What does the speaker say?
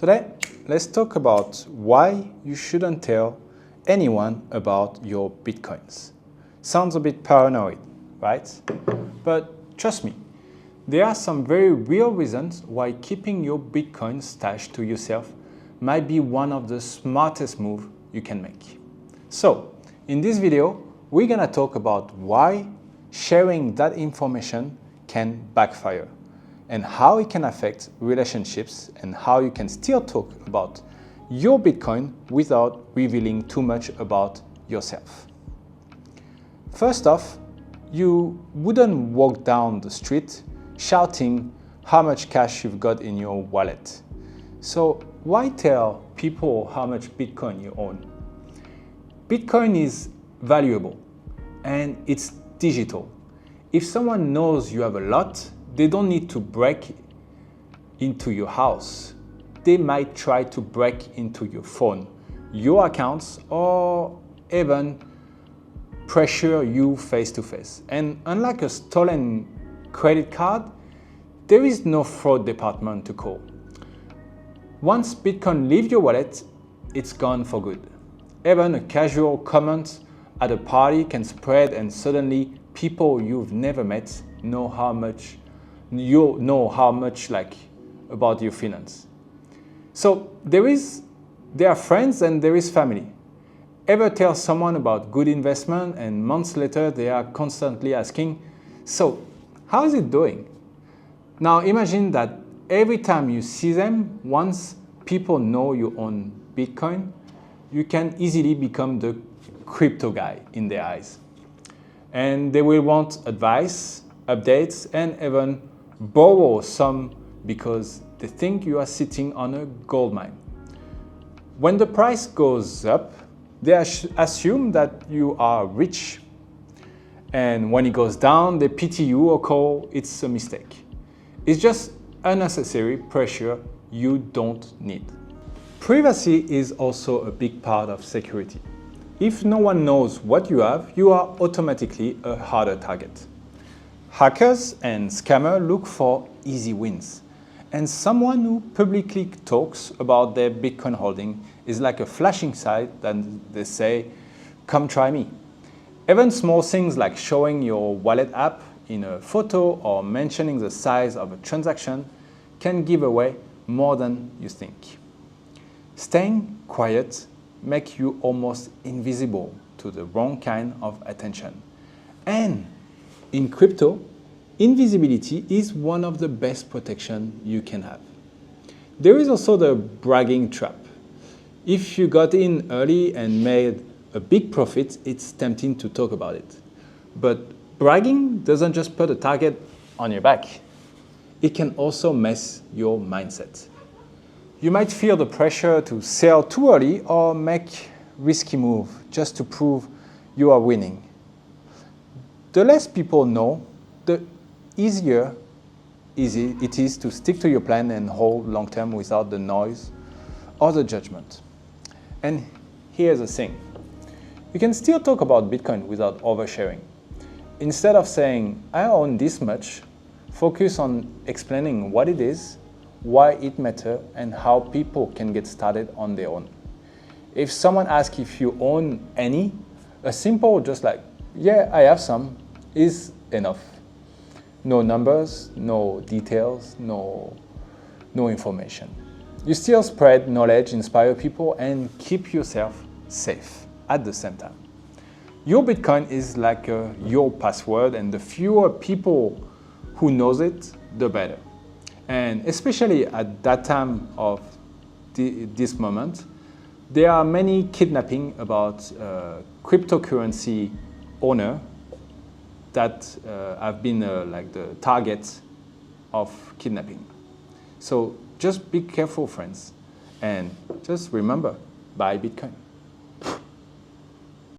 Today, let's talk about why you shouldn't tell anyone about your Bitcoins. Sounds a bit paranoid, right? But trust me, there are some very real reasons why keeping your Bitcoin stashed to yourself might be one of the smartest moves you can make. So, in this video, we're gonna talk about why sharing that information can backfire, and how it can affect relationships, and how you can still talk about your Bitcoin without revealing too much about yourself. First off, you wouldn't walk down the street shouting how much cash you've got in your wallet. So why tell people how much Bitcoin you own? Bitcoin is valuable and it's digital. If someone knows you have a lot, they don't need to break into your house. They might try to break into your phone, your accounts, or even pressure you face to face. And unlike a stolen credit card, there is no fraud department to call. Once Bitcoin leaves your wallet, it's gone for good. Even a casual comment at a party can spread, and suddenly people you've never met know how much about your finance. So there are friends and there is family. Ever tell someone about good investment and months later they are constantly asking, so how is it doing? Now imagine that every time you see them, once people know you own Bitcoin, you can easily become the crypto guy in their eyes. And they will want advice, updates, and even borrow some because they think you are sitting on a gold mine. When the price goes up, they assume that you are rich. And when it goes down, they pity you or call it's a mistake. It's just unnecessary pressure you don't need. Privacy is also a big part of security. If no one knows what you have, you are automatically a harder target. Hackers and scammers look for easy wins. And someone who publicly talks about their Bitcoin holding is like a flashing sign that they say, come try me. Even small things like showing your wallet app in a photo or mentioning the size of a transaction can give away more than you think. Staying quiet makes you almost invisible to the wrong kind of attention. And in crypto, invisibility is one of the best protection you can have. There is also the bragging trap. If you got in early and made a big profit, it's tempting to talk about it. But bragging doesn't just put a target on your back. It can also mess your mindset. You might feel the pressure to sell too early or make risky move just to prove you are winning. The less people know, the easier it is to stick to your plan and hold long term without the noise or the judgment. And here's the thing. You can still talk about Bitcoin without oversharing. Instead of saying, I own this much, focus on explaining what it is, why it matters, and how people can get started on their own. If someone asks if you own any, a simple just like, yeah, I have some, is enough. No numbers, no details, no information. You still spread knowledge, inspire people, and keep yourself safe at the same time. Your Bitcoin is like your password, and the fewer people who knows it, the better. And especially at that time of this moment, there are many kidnapping about cryptocurrency owner that have been like the target of kidnapping. So just be careful, friends, and just remember, buy Bitcoin.